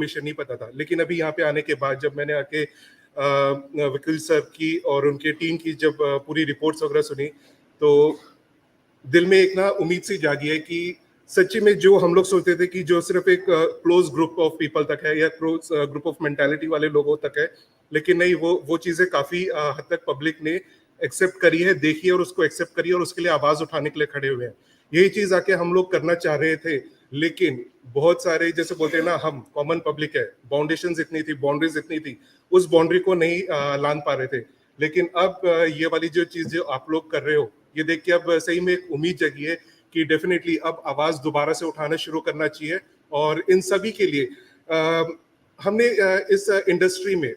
Information नहीं पता था, लेकिन अभी यहाँ पे आने के बाद जब मैंने आके वकील साहब की और उनके टीम की जब पूरी रिपोर्ट्स वगैरह सुनी, तो दिल में एक ना उम्मीद सी जागी है कि सच्ची में जो हम लोग सोचते थे कि जो सिर्फ एक क्लोज ग्रुप ऑफ पीपल तक है या क्लोज ग्रुप ऑफ मेंटालिटी वाले लोगों तक है, लेकिन नहीं, वो चीजें काफी हद तक पब्लिक ने एक्सेप्ट करी है, देखी है और उसको एक्सेप्ट करी है और उसके लिए आवाज उठाने के लिए खड़े हुए हैं। यही चीज आके हम लोग करना चाह रहे थे, लेकिन बहुत सारे जैसे बोलते हैं ना, हम कॉमन पब्लिक है, बाउंडेशंस इतनी थी, बाउंड्रीज इतनी थी, उस बाउंड्री को नहीं लान पा रहे थे। लेकिन अब ये वाली जो चीज जो आप लोग कर रहे हो, ये देख के अब सही में एक उम्मीद जगी है कि डेफिनेटली अब आवाज दोबारा से उठाना शुरू करना चाहिए। और इन सभी के लिए हमने इस इंडस्ट्री में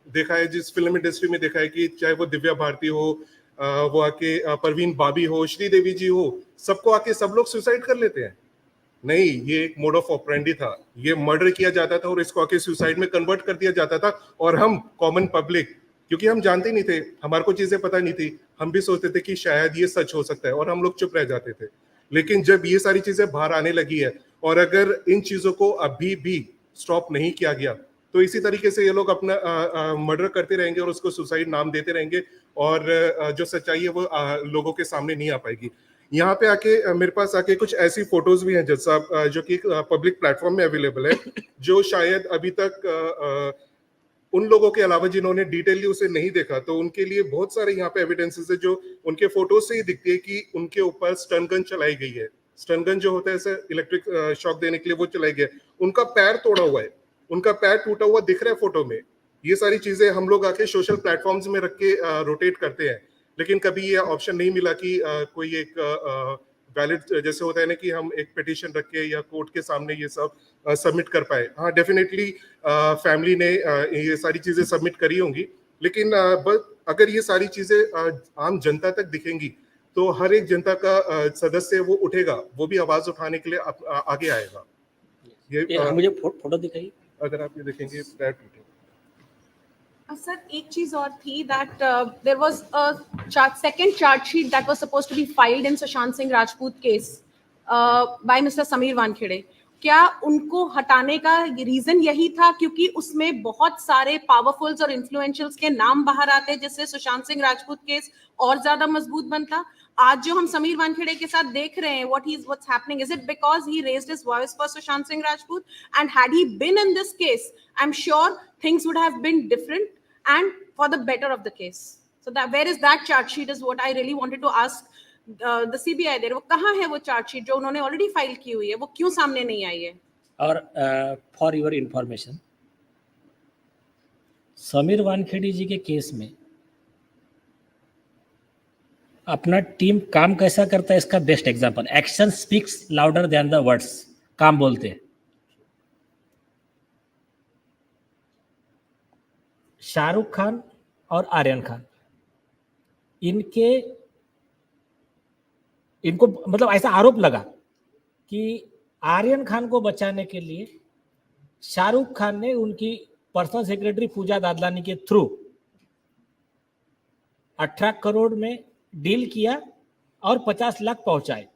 देखा है, जिस फिल्म इंडस्ट्री में देखा है कि चाहे वो दिव्या भारती हो, वो आके परवीन बाबी हो, श्रीदेवी जी हो, सबको आके सब लोग सुसाइड कर लेते हैं। नहीं, ये एक मोड ऑफ ऑपरेंडी था, ये मर्डर किया जाता था और इसको आके सुसाइड में कन्वर्ट कर दिया जाता था। और हम कॉमन पब्लिक, क्योंकि हम जानते नहीं थे, हमारे को चीजें पता नहीं थी, हम भी सोचते थे कि शायद ये सच हो सकता है और हम लोग चुप रह जाते थे। लेकिन जब ये सारी चीजें बाहर आने लगी है और अगर इन चीजों को अभी भी स्टॉप नहीं किया गया, तो इसी तरीके से ये लोग अपना मर्डर करते रहेंगे और उसको सुसाइड नाम देते रहेंगे और जो सच्चाई है वो लोगों के सामने नहीं आ पाएगी। यहाँ पे आके मेरे पास आके कुछ ऐसी फोटोज भी हैं जज साहब, जो कि पब्लिक प्लेटफॉर्म में अवेलेबल है, जो शायद अभी तक उन लोगों के अलावा जिन्होंने डिटेलली उसे नहीं देखा, तो उनके लिए बहुत सारे यहाँ पे एविडेंसेस है जो उनके फोटोज से ही दिखती है कि उनके ऊपर स्टन गन चलाई गई है। स्टन गन जो होता है ऐसे इलेक्ट्रिक शॉक देने के लिए, वो चलाई गई है। उनका पैर तोड़ा हुआ है, उनका पैर टूटा हुआ दिख रहा है फोटो में। ये सारी चीजें हम लोग आके सोशल प्लेटफॉर्म्स में रख के रोटेट करते हैं, लेकिन कभी ये ऑप्शन नहीं मिला कि कोई एक वैलिड, जैसे होता है ना कि हम एक पिटीशन रख के या कोर्ट के सामने ये सब सबमिट कर पाए। हाँ, डेफिनेटली फैमिली ने ये सारी चीजें सबमिट करी होंगी, लेकिन अगर ये सारी चीजें आम जनता तक दिखेंगी, तो हर एक जनता का सदस्य वो उठेगा, वो भी आवाज उठाने के लिए आगे आएगा। ये मुझे फोटो दिखाइए, अगर आप ये देखेंगे पैर टूटे। सर, एक चीज और थी that there was a second chargesheet that was supposed to be filed in Sushant Singh Rajput case by mister Sameer Wankhede. क्या उनको हटाने का रीजन यही था क्योंकि उसमें बहुत सारे पावरफुल्स और इन्फ्लुएंशियल्स के नाम बाहर आते, जिससे सुशांत सिंह राजपूत केस और ज्यादा मजबूत बनता? आज जो हम समीर वानखेड़े के साथ देख रहे हैं, what's happening, is it because he raised his voice for Sushant Singh Rajput? And had he been in this case, I'm sure things would have been different and for the better of the case. So that where is that charge sheet is what I really wanted to ask the CBI there. वो कहाँ है वो charge sheet जो उन्होंने already file की हुई है, वो क्यों सामने नहीं आई है? और for your information, Sameer Wankhede ji के केस में अपना टीम काम कैसा करता है इसका best example, action speaks louder than the words, काम बोलते हैं। शाहरुख खान और आर्यन खान, इनको मतलब ऐसा आरोप लगा कि आर्यन खान को बचाने के लिए शाहरुख खान ने उनकी पर्सनल सेक्रेटरी पूजा दादलानी के थ्रू 18 करोड़ में डील किया और 50 लाख पहुंचाए।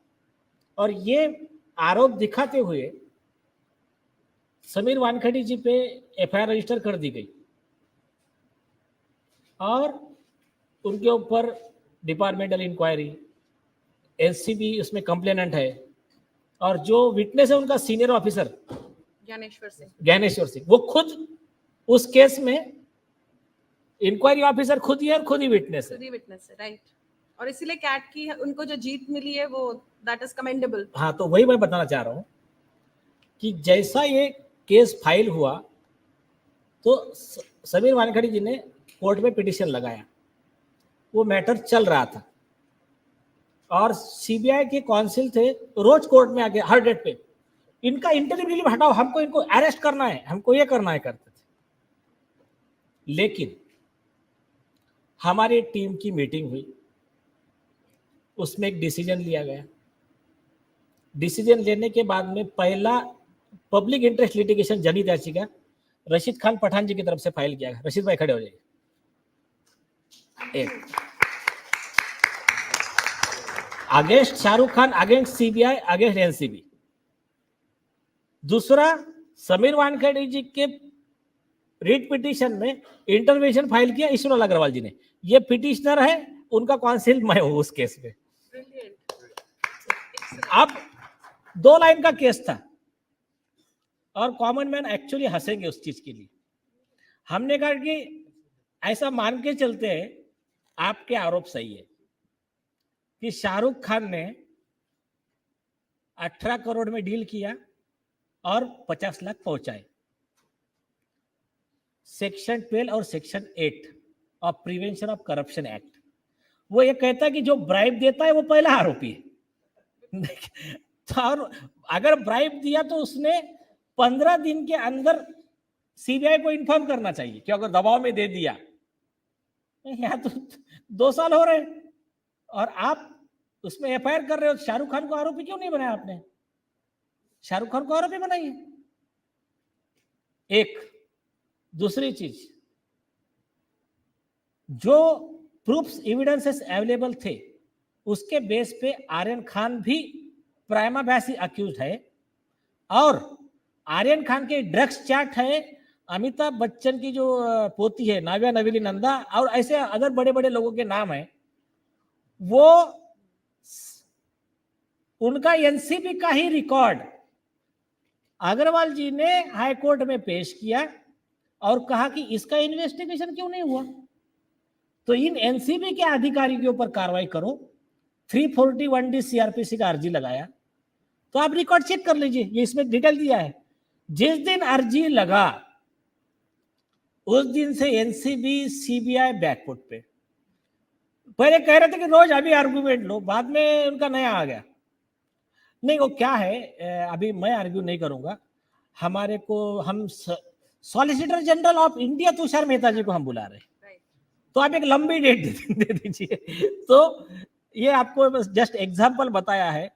और ये आरोप दिखाते हुए समीर वानखेड़े जी पे एफआईआर रजिस्टर कर दी गई और उनके ऊपर डिपार्टमेंटल इंक्वायरी, एनसीबी उसमें कंप्लेनेंट है, और जो विटनेस है उनका सीनियर ऑफिसर ज्ञानेश्वर सिंह, वो खुद उस केस में इंक्वायरी ऑफिसर खुद ही है और खुद ही विटनेस है, राइट। और इसीलिए कैट की उनको जो जीत मिली है वो दैट इज कमेंडेबल। हाँ, तो वही मैं बताना चाह रहा हूँ कि जैसा ये केस फाइल हुआ तो समीर वानखेड़े जी ने कोर्ट में पिटीशन लगाया, वो मैटर चल रहा था और सीबीआई के काउंसिल थे, रोज कोर्ट में आके हर डेट पे इनका इंटरव्यू रिलीव हटाओ, हमको इनको अरेस्ट करना है, हमको ये करना है, करते थे। लेकिन हमारी टीम की मीटिंग हुई, उसमें एक डिसीजन लिया गया। डिसीजन लेने के बाद में पहला पब्लिक इंटरेस्ट लिटिगेशन जनहित याचिका रशीद खान पठान जी की तरफ से फाइल किया गया। रशीद भाई खड़े हो जाइए। एक against Shahrukh Khan, against CBI, against NCB. दूसरा समीर वानखेड़े जी के रिट पिटीशन में इंटरवेंशन फाइल किया ईश्वर अग्रवाल जी ने। ये पिटिशनर है, उनका काउंसिल मैं हूं उस केस में। अब 2 लाइन का केस था और कॉमन मैन एक्चुअली हंसेंगे उस चीज के लिए। हमने कहा कि ऐसा मान के चलते हैं, आपके आरोप सही है कि शाहरुख खान ने 18 करोड़ में डील किया और 50 लाख पहुंचाए। सेक्शन 12 और section 8 of prevention of corruption act वो ये कहता है कि जो ब्राइब देता है वो पहला आरोपी है। तो और अगर ब्राइब दिया तो उसने 15 दिन के अंदर सीबीआई को इन्फॉर्म करना चाहिए कि अगर दबाव में दे दिया। यहाँ तो 2 साल हो रहे हैं और आप उसमें एफआईआर कर रहे हो। शाहरुख खान को आरोपी क्यों नहीं बनाया आपने? शाहरुख खान को आरोपी बनाइए। एक दूसरी चीज, जो प्रूफ्स एविडेंसेस अवेलेबल थे उसके बेस पे आर्यन खान भी प्राइमा फेसी अक्यूज्ड है और आर्यन खान के ड्रग्स चार्ट है। अमिताभ बच्चन की जो पोती है नाव्या नवेली नंदा और ऐसे अदर बड़े बड़े लोगों के नाम है। वो उनका एनसीबी का ही रिकॉर्ड अग्रवाल जी ने हाई कोर्ट में पेश किया और कहा कि इसका इन्वेस्टिगेशन क्यों नहीं हुआ। तो इन एनसीबी के अधिकारी के ऊपर कार्रवाई करो। 341D सीआरपीसी का अर्जी लगाया, तो आप रिकॉर्ड चेक कर लीजिए, ये इसमें डिटेल दिया है। जिस दिन अर्जी लगा उस दिन से एनसीबी सीबीआई बैकफुट पे। पहले कह रहे थे कि रोज अभी आर्गुमेंट लो, बाद में उनका नया आ गया। नहीं, वो क्या है, अभी मैं आर्ग्यू नहीं करूंगा। हमारे को हम solicitor general of India Tushar Mehta ji को हम बुला रहे हैं, तो आप एक लंबी डेट दे दीजिए। तो ये आपको बस जस्ट एग्जांपल बताया है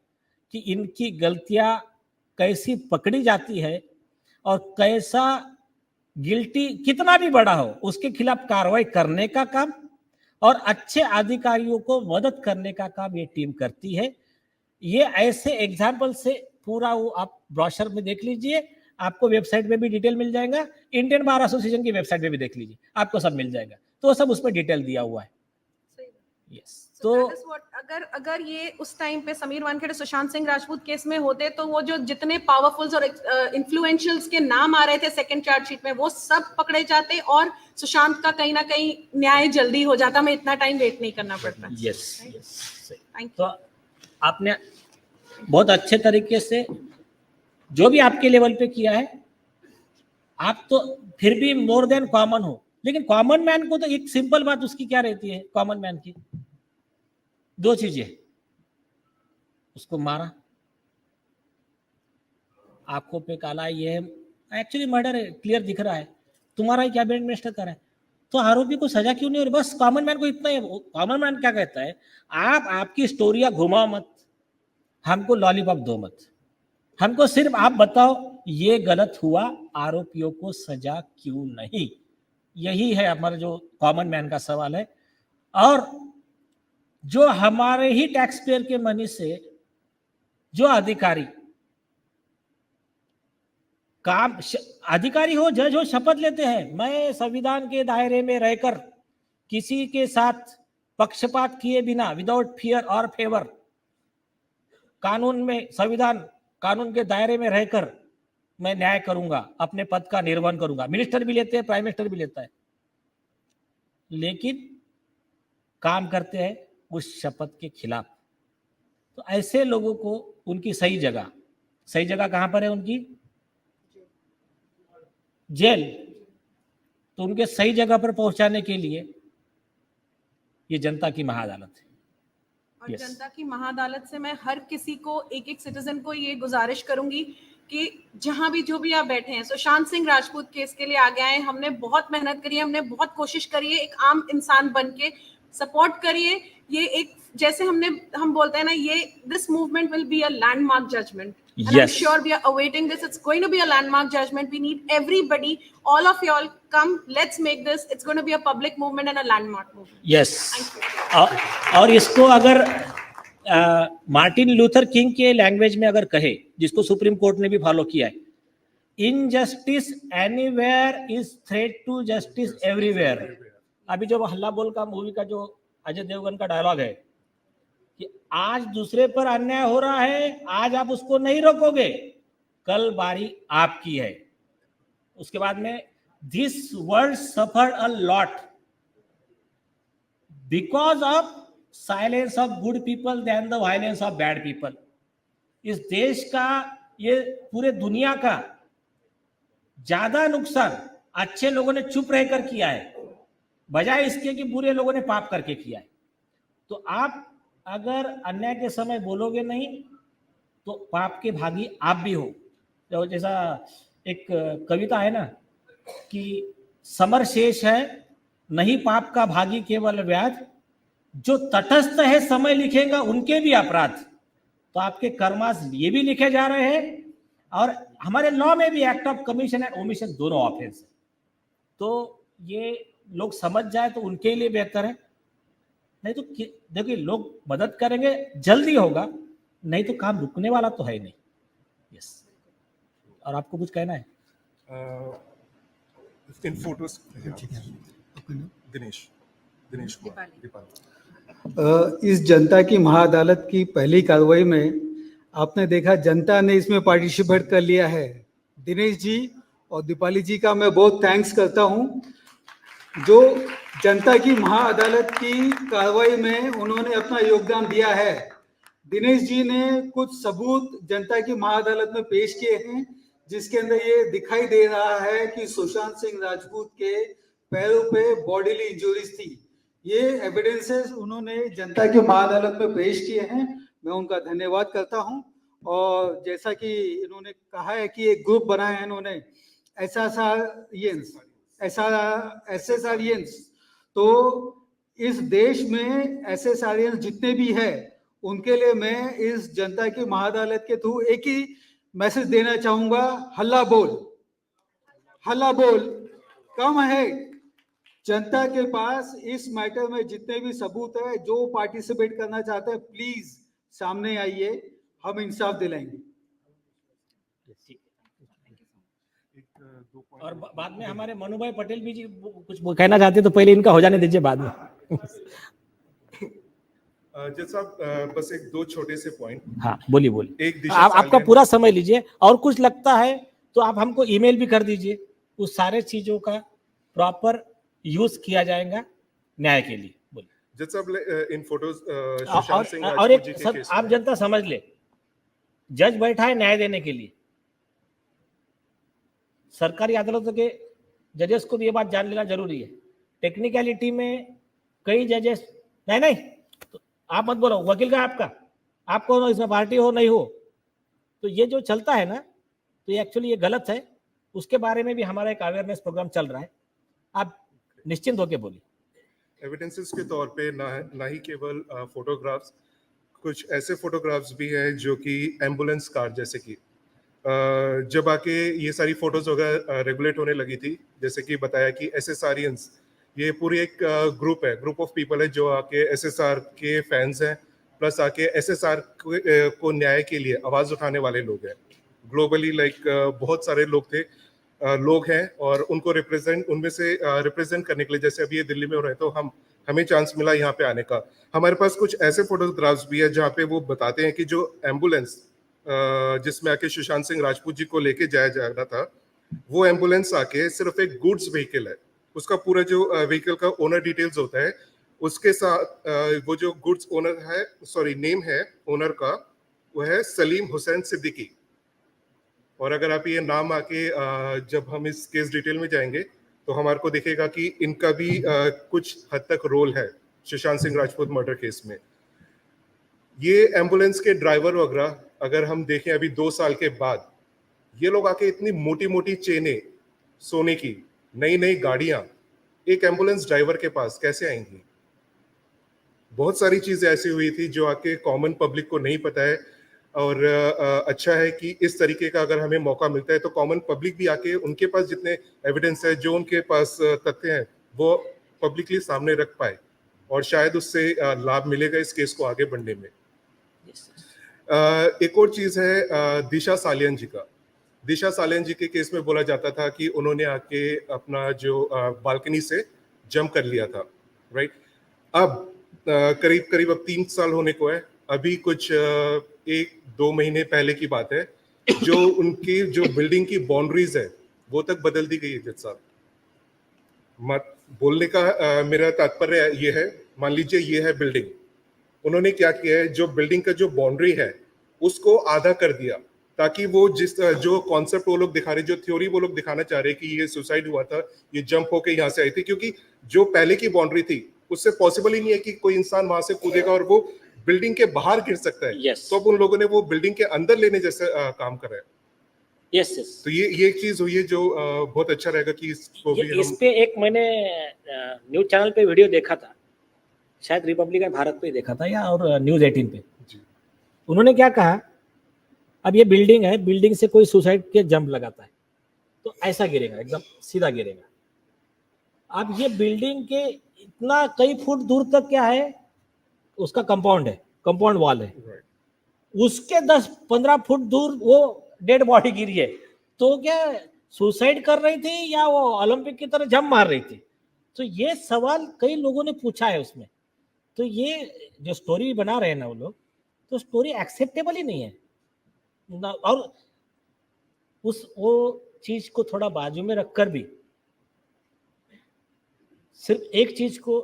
कि इनकी गलतियां कैसी पकड़ी जाती है और कैसा गिल्टी कितना भी बड़ा हो उसके खिलाफ कार्रवाई करने का काम और अच्छे अधिकारियों को मदद करने का काम ये टीम करती है। ये ऐसे एग्जाम्पल से पूरा वो आप ब्रोशर में देख लीजिए, आपको वेबसाइट में भी डिटेल मिल जाएगा। इंडियन बार एसोसिएशन की वेबसाइट में भी देख लीजिए, आपको सब मिल जाएगा। तो सब उसमें डिटेल दिया हुआ है। यस, तो अगर ये उस टाइम पे समीर वानखेड़े सुशांत सिंह राजपूत केस में होते तो वो जो जितने पावरफुल्स और इन्फ्लुएंशियल्स के नाम आ रहे थे सेकंड चार्जशीट में वो सब पकड़े जाते और सुशांत का कहीं ना कहीं न्याय जल्दी हो जाता, हमें इतना टाइम वेट नहीं करना पड़ता। यस, थैंक तो आपने बहुत अच्छे तरीके से जो भी आपके लेवल पे किया है, आप तो फिर भी मोर देन कॉमन हो। लेकिन कॉमन मैन को तो एक सिंपल बात उसकी क्या रहती है, कॉमन मैन की 2 चीजें, उसको मारा, आंखों पे काला, ये एक्चुअली मर्डर है, क्लियर दिख रहा है, तुम्हारा ही कैबिनेट मिनिस्टर कर रहा है, तो आरोपी को सजा क्यों नहीं हो रही? बस कॉमन मैन को इतना ही। कॉमन मैन क्या कहता है, आप आपकी स्टोरियां घुमाओ मत, हमको लॉलीपॉप दो मत, हमको सिर्फ आप बताओ ये गलत हुआ, आरोपियों को सजा क्यों नहीं। यही है हमारा जो कॉमन मैन का सवाल है। और जो हमारे ही टैक्स पेयर के मनी से जो अधिकारी काम, अधिकारी हो, जज हो, शपथ लेते हैं, मैं संविधान के दायरे में रहकर किसी के साथ पक्षपात किए बिना, विदाउट फियर और फेवर, कानून में, संविधान कानून के दायरे में रहकर मैं न्याय करूंगा, अपने पद का निर्वहन करूंगा। मिनिस्टर भी लेते हैं, प्राइम मिनिस्टर भी लेता है, लेकिन काम करते हैं उस शपथ के खिलाफ। तो ऐसे लोगों को उनकी सही जगह कहां पर है? उनकी जेल। तो उनके सही जगह पर पहुंचाने के लिए ये जनता की महाअदालत है। और जनता की महाअदालत से मैं हर किसी को, एक एक सिटीजन को ये गुजारिश करूंगी कि जहां भी जो भी आप बैठे हैं, सुशांत सिंह राजपूत केस के लिए आगे आए। हमने बहुत मेहनत करी है, हमने बहुत कोशिश करी है, एक आम इंसान बन के सपोर्ट करिए। ये एक, जैसे हम बोलते हैं ना, ये this movement will be a landmark judgement. And I'm sure we are awaiting this. It's going to be a landmark judgment. We need everybody, all of y'all, come. Let's make this. It's going to be a public movement and a landmark movement. Yes. और इसको अगर Martin Luther king के language में अगर कहे, जिसको supreme court ने भी फॉलो किया है, injustice anywhere is threat to justice everywhere. अभी जो हल्ला बोल का मूवी का जो अजय देवगन का डायलॉग है कि आज दूसरे पर अन्याय हो रहा है, आज आप उसको नहीं रोकोगे, कल बारी आपकी है। उसके बाद में this world suffered a lot because of silence of good people then the violence of bad people. इस देश का, ये पूरे दुनिया का ज्यादा नुकसान अच्छे लोगों ने चुप रहकर किया है, बजाय इसके कि बुरे लोगों ने पाप करके किया है। तो आप अगर अन्याय के समय बोलोगे नहीं तो पाप के भागी आप भी हो। जो जैसा एक कविता है ना कि समर शेष है नहीं पाप का भागी केवल व्याध, जो तटस्थ है समय लिखेगा उनके भी अपराध। तो आपके कर्मास ये भी लिखे जा रहे हैं और हमारे लॉ में भी act of commission and omission दोनों ऑफेंस है। तो ये लोग समझ जाए तो उनके लिए बेहतर है, नहीं तो देखिए लोग मदद करेंगे, जल्दी होगा, नहीं तो काम रुकने वाला तो है नहीं। यस, और आपको कुछ कहना है? इन फोटोज दिनेश कुमार दीपाल। इस जनता की महाअदालत की पहली कार्रवाई में आपने देखा जनता ने इसमें पार्टिसिपेट कर लिया है। दिनेश जी और दीपाली जी का मैं बहुत थैंक्स करता हूं, जो जनता की महाअदालत की कार्रवाई में उन्होंने अपना योगदान दिया है। दिनेश जी ने कुछ सबूत जनता की महाअदालत में पेश किए हैं, जिसके अंदर ये दिखाई दे रहा है कि सुशांत सिंह राजपूत के पैरों पे बॉडीली इंजरीज थी। ये एविडेंसेस उन्होंने जनता की महाअदालत में पेश किए हैं, मैं उनका धन्यवाद करता हूं। और जैसा कि इन्होंने कहा है कि एक ग्रुप बनाया है इन्होंने एसएसआरियंस, तो इस देश में एसएसआरियंस जितने भी है उनके लिए मैं इस जनता की महाअदालत के थ्रू एक ही मैसेज देना चाहूंगा, हल्ला बोल कम है। जनता के पास इस मैटर में जितने भी सबूत है, जो पार्टिसिपेट करना चाहते हैं प्लीज सामने आइए, हम इंसाफ दिलाएंगे। और बाद में हमारे मनु भाई पटेल भी जी कुछ कहना चाहते हैं, तो पहले इनका हो जाने दीजिए, बाद में। जैसा बस एक दो छोटे से पॉइंट। हाँ बोलिए। एक आपका पूरा समय लीजिए, और कुछ लगता है तो आप हमको ईमेल भी कर दीजिए, उस सारे चीजों का प्रॉपर यूज किया जाएगा न्याय के लिए। बोलिए। जैसा इन फोटोज और एक सब आप जनता समझ ले, जज बैठा है न्याय देने के लिए। सरकारी अदालतों के जजेस को भी ये बात जान लेना जरूरी है। टेक्निकलिटी में कई जजेस नहीं तो आप मत बोलो वकील का आपको इसमें पार्टी हो नहीं हो, तो ये जो चलता है ना, तो ये एक्चुअली ये गलत है। उसके बारे में भी हमारा एक अवेयरनेस प्रोग्राम चल रहा है, आप निश्चिंत होकर बोलिए। एविडेंसेस के तौर पे ना ही केवल फोटोग्राफ्स, कुछ ऐसे फोटोग्राफ्स भी हैं जो कि एम्बुलेंस कार, जैसे कि जब आके ये सारी फोटोज वगैरह रेगुलेट होने लगी थी, जैसे कि बताया कि एसएसआरियंस ये पूरी एक ग्रुप ऑफ पीपल है जो आके एसएसआर के फैंस हैं, प्लस आके एसएसआर को न्याय के लिए आवाज उठाने वाले लोग हैं। ग्लोबली बहुत सारे लोग हैं और उनको उनमें से रिप्रेजेंट करने के लिए, जैसे अभी ये दिल्ली में हो रहे हैं, तो हमें चांस मिला यहाँ पे आने का। हमारे पास कुछ ऐसे फोटोग्राफ्स भी है जहाँ पे वो बताते हैं कि जो एम्बुलेंस जिसमें आके सुशांत सिंह राजपूत जी को लेके जाया जा रहा था, वो एम्बुलेंस आके सिर्फ एक गुड्स व्हीकल है, उसका पूरा जो व्हीकल का ओनर डिटेल्स होता है उसके साथ वो जो गुड्स ओनर है, नेम है ओनर का, वो है सलीम हुसैन सिद्दीकी। और अगर आप ये नाम आके जब हम इस केस डिटेल में जाएंगे तो हमारे को दिखेगा कि इनका भी कुछ हद तक रोल है सुशांत सिंह राजपूत मर्डर केस में। ये एम्बुलेंस के ड्राइवर वगैरह अगर हम देखें अभी 2 साल के बाद, ये लोग आके इतनी मोटी मोटी चेनें, सोने की नई गाड़ियां एक एम्बुलेंस ड्राइवर के पास कैसे आएंगी? बहुत सारी चीजें ऐसी हुई थी जो आके कॉमन पब्लिक को नहीं पता है। और अच्छा है कि इस तरीके का अगर हमें मौका मिलता है तो कॉमन पब्लिक भी आके उनके पास जितने एविडेंस है, जो उनके पास तथ्य हैं, वो पब्लिकली सामने रख पाए और शायद उससे लाभ मिलेगा इस केस को आगे बढ़ने में। एक और चीज है दिशा सालियन जी का। दिशा सालियान जी के केस में बोला जाता था कि उन्होंने आके अपना जो बालकनी से जंप कर लिया था, राइट? अब करीब करीब अब 3 साल होने को है। अभी कुछ 1-2 महीने पहले की बात है, जो उनकी जो बिल्डिंग की बाउंड्रीज है वो तक बदल दी गई है जज साहब। मत बोलने का मेरा तात्पर्य ये है, मान लीजिए ये है बिल्डिंग, उन्होंने क्या किया है, जो बिल्डिंग का जो बाउंड्री है उसको आधा कर दिया, ताकि वो जिस जो कॉन्सेप्ट वो लोग दिखा रहे, जो थ्योरी वो लोग दिखाना चाह रहे कि ये सुसाइड हुआ था, ये जंप होके यहाँ से आई थी, क्योंकि जो पहले की बाउंड्री थी उससे पॉसिबल ही नहीं है कि कोई इंसान वहां से कूदेगा और वो बिल्डिंग के बाहर गिर सकता है। Yes. तो अब उन लोगों ने वो बिल्डिंग के अंदर लेने जैसे काम करा है। यस यस, तो ये एक चीज हुई है जो बहुत अच्छा रहेगा कि इसको भी इस पे एक मैंने न्यूज चैनल पे वीडियो देखा था, शायद रिपब्लिकन भारत पे देखा था या और न्यूज 18 पे। जी। उन्होंने क्या कहा, अब ये बिल्डिंग है, बिल्डिंग से कोई सुसाइड के जंप लगाता है तो ऐसा गिरेगा, एकदम सीधा गिरेगा। अब ये बिल्डिंग के इतना कई फुट दूर तक क्या है, उसका कंपाउंड है, कंपाउंड वॉल है, Right. उसके 10-15 फुट दूर वो डेड बॉडी गिरी है, तो क्या सुसाइड कर रही थी या वो ओलंपिक की तरह जंप मार रही थी? तो ये सवाल कई लोगों ने पूछा है उसमें। तो ये जो स्टोरी बना रहे हैं ना वो लोग, तो स्टोरी एक्सेप्टेबल ही नहीं है ना। और वो चीज को थोड़ा बाजू में रखकर भी सिर्फ एक चीज को,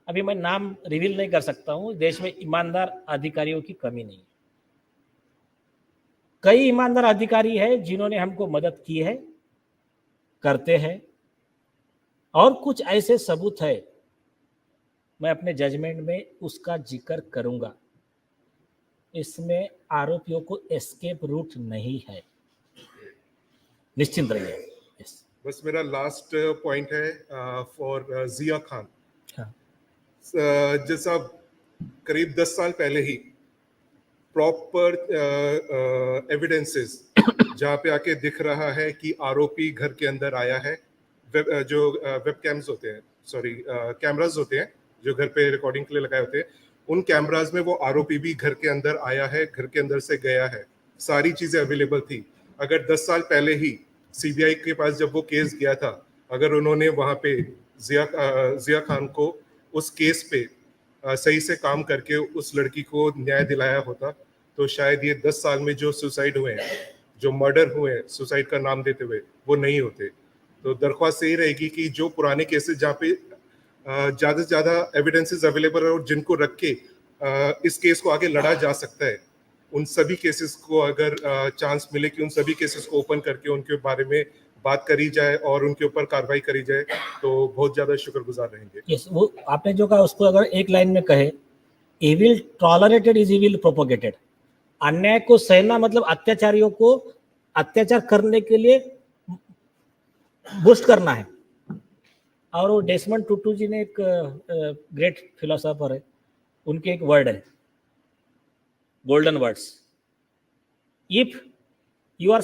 अभी मैं नाम रिवील नहीं कर सकता हूं, देश में ईमानदार अधिकारियों की कमी नहीं है। कई ईमानदार अधिकारी है जिन्होंने हमको मदद की है, करते हैं, और कुछ ऐसे सबूत है, मैं अपने जजमेंट में उसका जिक्र करूंगा। इसमें आरोपियों को एस्केप रूट नहीं है, निश्चिंत रहिए। yes. बस मेरा लास्ट पॉइंट है फॉर जिया खान। हाँ। जैसा करीब 10 साल पहले ही प्रॉपर एविडेंसेस जहाँ पे आके दिख रहा है कि आरोपी घर के अंदर आया है, जो वेब कैम्स होते हैं, सॉरी कैमरास होते हैं जो घर पे रिकॉर्डिंग के लिए लगाए होते हैं, उन कैमरास में वो आरोपी भी घर के अंदर आया है, घर के अंदर से गया है, सारी चीजें अवेलेबल थी। अगर 10 साल पहले ही सीबीआई के पास जब वो केस गया था, अगर उन्होंने वहां पे जिया खान को उस केस पे सही से काम करके उस लड़की को न्याय दिलाया होता, तो शायद ये 10 साल में जो सुसाइड हुए हैं, जो मर्डर हुए हैं सुसाइड का नाम देते हुए, वो नहीं होते। तो दरख्वास्त यही रहेगी कि जो पुराने केसेस जहाँ पे ज़्यादा से ज़्यादा एविडेंसेस अवेलेबल है और जिनको रख के इस केस को आगे लड़ा जा सकता है, उन सभी केसेस को अगर चांस मिले कि उन सभी केसेस को ओपन करके उनके बारे में बात करी जाए और उनके ऊपर कार्रवाई करी जाए, तो बहुत ज़्यादा शुक्रगुजार रहेंगे। yes, वो आपने जो कहा उसको अगर एक लाइन में कहे, evil tolerated is evil propagated. अन्याय को सहना मतलब अत्याचारियों को अत्याचार करने के लिए बूस्ट करना है। और वो डेसमंड टुटू जी ने एक ग्रेट फिलोसोफर है, उनके एक वर्ड है, golden words, if you are